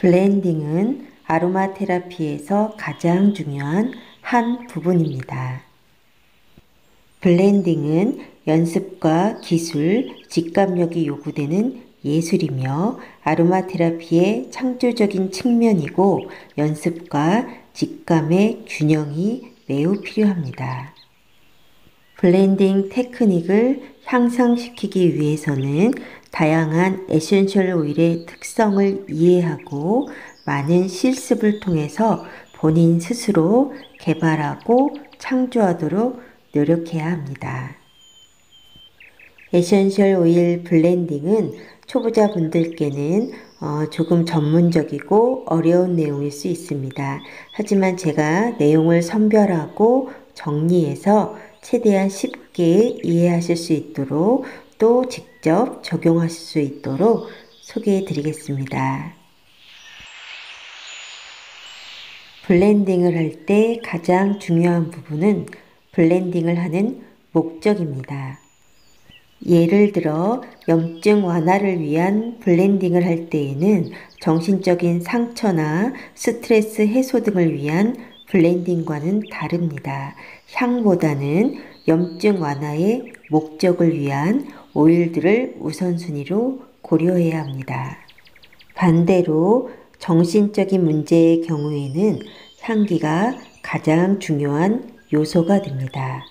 블렌딩은 아로마 테라피에서 가장 중요한 한 부분입니다. 블렌딩은 연습과 기술, 직감력이 요구되는 예술이며 아로마 테라피의 창조적인 측면이고 연습과 직감의 균형이 매우 필요합니다. 블렌딩 테크닉을 향상시키기 위해서는 다양한 에센셜 오일의 특성을 이해하고 많은 실습을 통해서 본인 스스로 개발하고 창조하도록 노력해야 합니다. 에센셜 오일 블렌딩은 초보자분들께는 조금 전문적이고 어려운 내용일 수 있습니다. 하지만 제가 내용을 선별하고 정리해서 최대한 쉽게 이해하실 수 있도록 또 직접 적용하실 수 있도록 소개해 드리겠습니다. 블렌딩을 할 때 가장 중요한 부분은 블렌딩을 하는 목적입니다. 예를 들어 염증 완화를 위한 블렌딩을 할 때에는 정신적인 상처나 스트레스 해소 등을 위한 블렌딩과는 다릅니다. 향보다는 염증 완화의 목적을 위한 오일들을 우선순위로 고려해야 합니다. 반대로 정신적인 문제의 경우에는 향기가 가장 중요한 요소가 됩니다.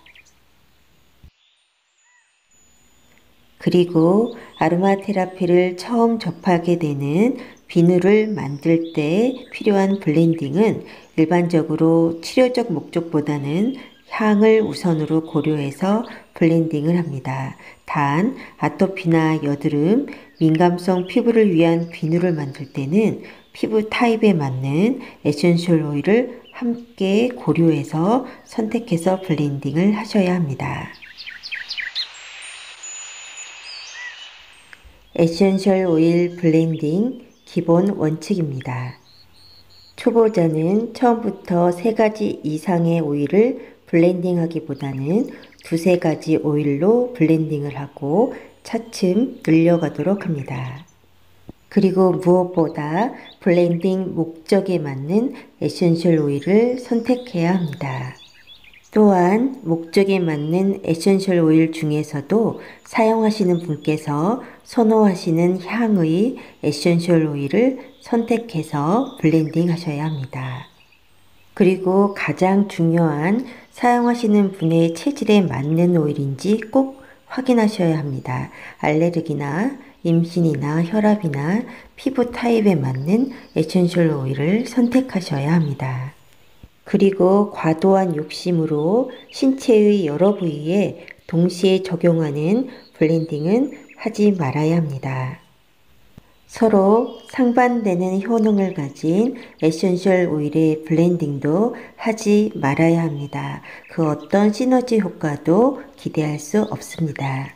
그리고 아로마 테라피를 처음 접하게 되는 비누를 만들 때 필요한 블렌딩은 일반적으로 치료적 목적보다는 향을 우선으로 고려해서 블렌딩을 합니다. 단, 아토피나 여드름, 민감성 피부를 위한 비누를 만들 때는 피부 타입에 맞는 에센셜 오일을 함께 고려해서 선택해서 블렌딩을 하셔야 합니다. 에센셜 오일 블렌딩 기본 원칙입니다. 초보자는 처음부터 3가지 이상의 오일을 블렌딩하기보다는 2-3가지 오일로 블렌딩을 하고 차츰 늘려가도록 합니다. 그리고 무엇보다 블렌딩 목적에 맞는 에센셜 오일을 선택해야 합니다. 또한 목적에 맞는 에센셜 오일 중에서도 사용하시는 분께서 선호하시는 향의 에센셜 오일을 선택해서 블렌딩 하셔야 합니다. 그리고 가장 중요한 사용하시는 분의 체질에 맞는 오일인지 꼭 확인하셔야 합니다. 알레르기나 임신이나 혈압이나 피부 타입에 맞는 에센셜 오일을 선택하셔야 합니다. 그리고 과도한 욕심으로 신체의 여러 부위에 동시에 적용하는 블렌딩은 하지 말아야 합니다. 서로 상반되는 효능을 가진 에센셜 오일의 블렌딩도 하지 말아야 합니다. 그 어떤 시너지 효과도 기대할 수 없습니다.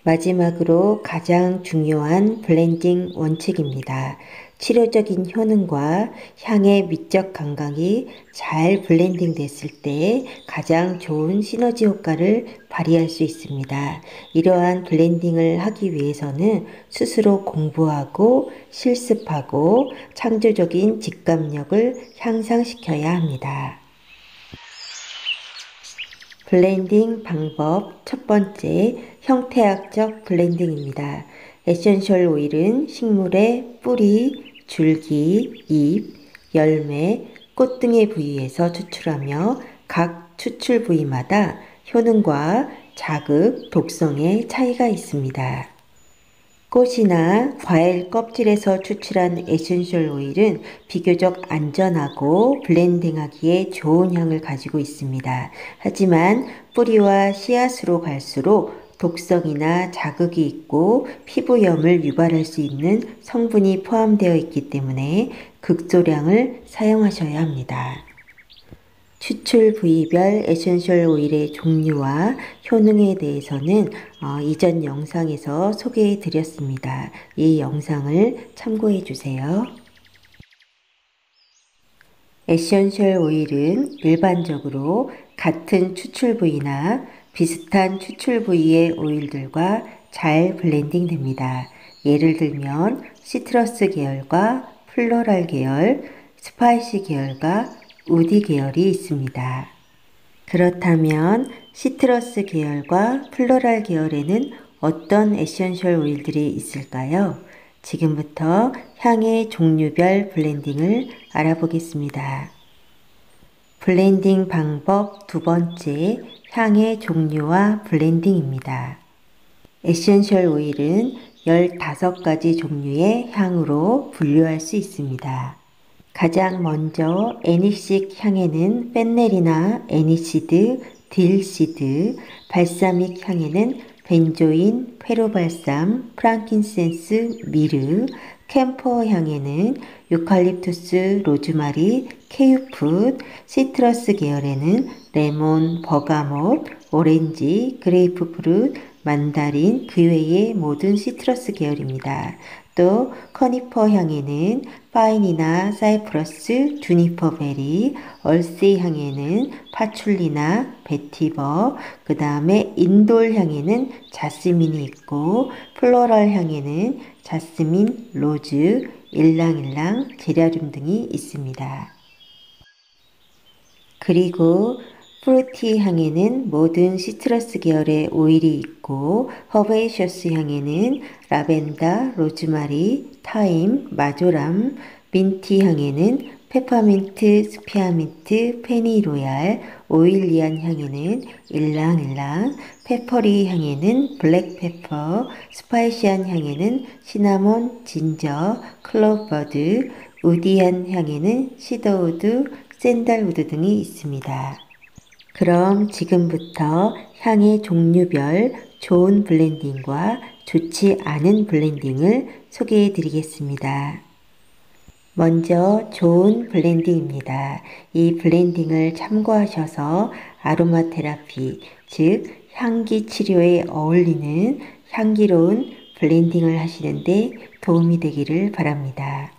마지막으로 가장 중요한 블렌딩 원칙입니다. 치료적인 효능과 향의 미적 감각이 잘 블렌딩 됐을 때 가장 좋은 시너지 효과를 발휘할 수 있습니다. 이러한 블렌딩을 하기 위해서는 스스로 공부하고 실습하고 창조적인 직감력을 향상시켜야 합니다. 블렌딩 방법 첫 번째, 형태학적 블렌딩입니다. 에센셜 오일은 식물의 뿌리, 줄기, 잎, 열매, 꽃 등의 부위에서 추출하며 각 추출 부위마다 효능과 자극, 독성의 차이가 있습니다. 꽃이나 과일 껍질에서 추출한 에센셜 오일은 비교적 안전하고 블렌딩하기에 좋은 향을 가지고 있습니다. 하지만 뿌리와 씨앗으로 갈수록 독성이나 자극이 있고 피부염을 유발할 수 있는 성분이 포함되어 있기 때문에 극소량을 사용하셔야 합니다. 추출 부위별 에센셜 오일의 종류와 효능에 대해서는 이전 영상에서 소개해 드렸습니다. 이 영상을 참고해 주세요. 에센셜 오일은 일반적으로 같은 추출 부위나 비슷한 추출 부위의 오일들과 잘 블렌딩 됩니다. 예를 들면 시트러스 계열과 플로럴 계열, 스파이시 계열과 우디 계열이 있습니다. 그렇다면 시트러스 계열과 플로럴 계열에는 어떤 에센셜 오일들이 있을까요? 지금부터 향의 종류별 블렌딩을 알아보겠습니다. 블렌딩 방법 두 번째, 향의 종류와 블렌딩입니다. 에센셜 오일은 15가지 종류의 향으로 분류할 수 있습니다. 가장 먼저 애니식 향에는 펜넬이나 애니시드, 딜시드, 발사믹 향에는 벤조인, 페로발삼, 프랑킨센스, 미르, 캠퍼 향에는 유칼립투스, 로즈마리, 케유풋, 시트러스 계열에는 레몬, 버가못, 오렌지, 그레이프프룻, 만다린, 그 외의 모든 시트러스 계열입니다. 또 커니퍼 향에는 파인이나 사이프러스, 주니퍼베리, 얼씨 향에는 파출리나 베티버, 그 다음에 인돌 향에는 자스민이 있고, 플로럴 향에는 자스민, 로즈, 일랑일랑, 제라늄 등이 있습니다. 그리고 프루티 향에는 모든 시트러스 계열의 오일이 있고, 허베이셔스 향에는 라벤더, 로즈마리, 타임, 마조람, 민티 향에는 페퍼민트, 스피아민트, 페니로얄, 오일리안 향에는 일랑일랑, 페퍼리 향에는 블랙페퍼, 스파이시한 향에는 시나몬, 진저, 클로버드, 우디한 향에는 시더우드, 샌달우드 등이 있습니다. 그럼 지금부터 향의 종류별 좋은 블렌딩과 좋지 않은 블렌딩을 소개해 드리겠습니다. 먼저 좋은 블렌딩입니다. 이 블렌딩을 참고하셔서 아로마 테라피, 즉 향기 치료에 어울리는 향기로운 블렌딩을 하시는데 도움이 되기를 바랍니다.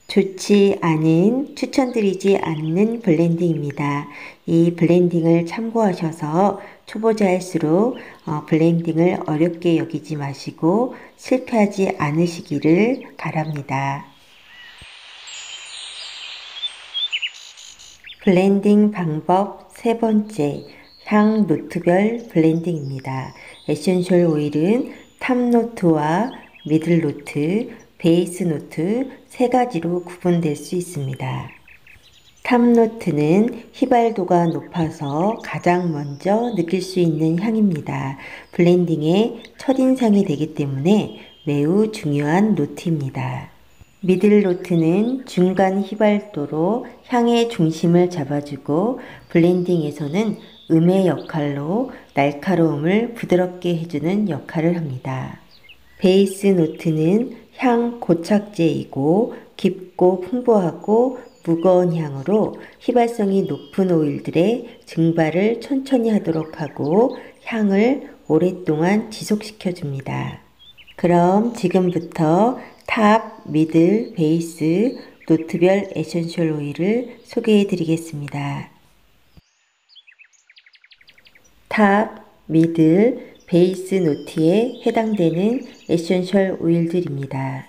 좋지 않은, 추천드리지 않는 블렌딩입니다. 이 블렌딩을 참고하셔서 초보자일수록 블렌딩을 어렵게 여기지 마시고 실패하지 않으시기를 바랍니다. 블렌딩 방법 세 번째, 향 노트별 블렌딩입니다. 에센셜 오일은 탑노트와 미들노트, 베이스 노트 세 가지로 구분될 수 있습니다. 탑노트는 휘발도가 높아서 가장 먼저 느낄 수 있는 향입니다. 블렌딩의 첫인상이 되기 때문에 매우 중요한 노트입니다. 미들 노트는 중간 휘발도로 향의 중심을 잡아주고 블렌딩에서는 음의 역할로 날카로움을 부드럽게 해주는 역할을 합니다. 베이스 노트는 향 고착제이고 깊고 풍부하고 무거운 향으로 휘발성이 높은 오일들의 증발을 천천히 하도록 하고 향을 오랫동안 지속시켜 줍니다. 그럼 지금부터 탑, 미들, 베이스, 노트별 에센셜 오일을 소개해 드리겠습니다. 탑, 미들, 베이스 노트에 해당되는 에센셜 오일들입니다.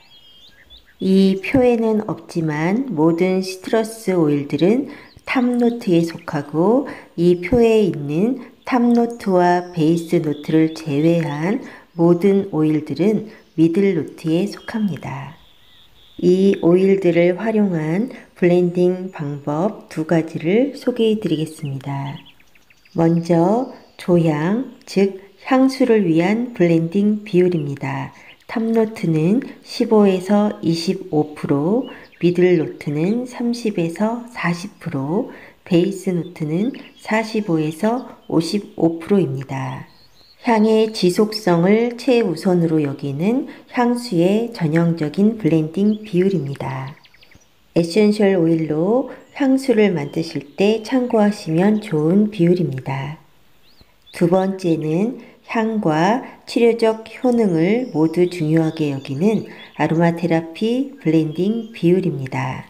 이 표에는 없지만 모든 시트러스 오일들은 탑노트에 속하고 이 표에 있는 탑노트와 베이스 노트를 제외한 모든 오일들은 미들 노트에 속합니다. 이 오일들을 활용한 블렌딩 방법 두 가지를 소개해 드리겠습니다. 먼저 조향, 즉 향수를 위한 블렌딩 비율입니다. 탑노트는 15에서 25%, 미들노트는 30에서 40%, 베이스 노트는 45에서 55%입니다. 향의 지속성을 최우선으로 여기는 향수의 전형적인 블렌딩 비율입니다. 에센셜 오일로 향수를 만드실 때 참고하시면 좋은 비율입니다. 두 번째는 향과 치료적 효능을 모두 중요하게 여기는 아로마 테라피 블렌딩 비율입니다.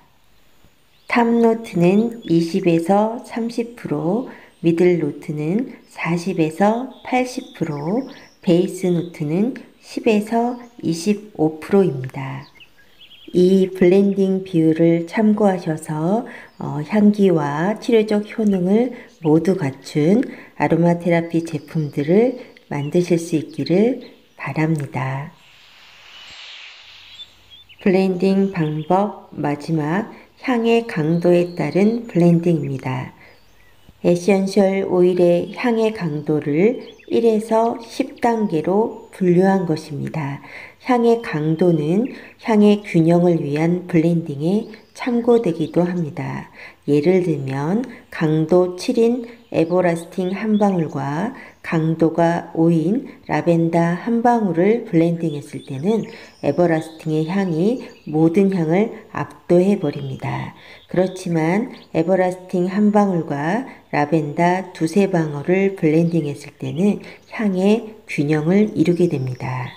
탑노트는 20에서 30%, 미들 노트는 40에서 80%, 베이스 노트는 10에서 25%입니다. 이 블렌딩 비율을 참고하셔서 향기와 치료적 효능을 모두 갖춘 아로마 테라피 제품들을 만드실 수 있기를 바랍니다. 블렌딩 방법 마지막 향의 강도에 따른 블렌딩입니다. 에센셜 오일의 향의 강도를 1에서 10단계로 분류한 것입니다. 향의 강도는 향의 균형을 위한 블렌딩에 참고되기도 합니다. 예를 들면 강도 7인 에버라스팅 한 방울과 강도가 5인 라벤더 한 방울을 블렌딩했을 때는 에버라스팅의 향이 모든 향을 압도해 버립니다. 그렇지만 에버라스팅 한 방울과 라벤더 두세 방울을 블렌딩했을 때는 향의 균형을 이루게 됩니다.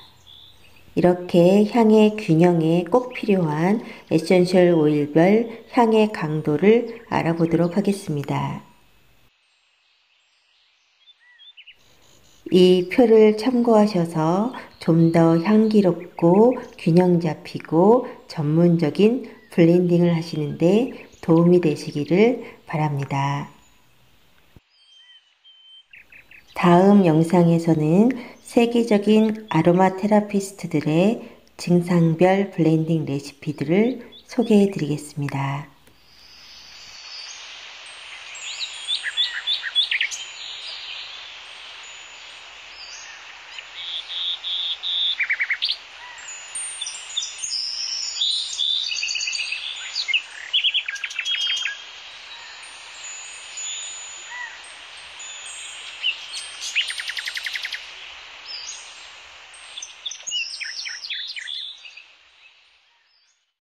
이렇게 향의 균형에 꼭 필요한 에센셜 오일별 향의 강도를 알아보도록 하겠습니다. 이 표를 참고하셔서 좀 더 향기롭고 균형 잡히고 전문적인 블렌딩을 하시는데 도움이 되시기를 바랍니다. 다음 영상에서는 세계적인 아로마 테라피스트들의 증상별 블렌딩 레시피들을 소개해 드리겠습니다.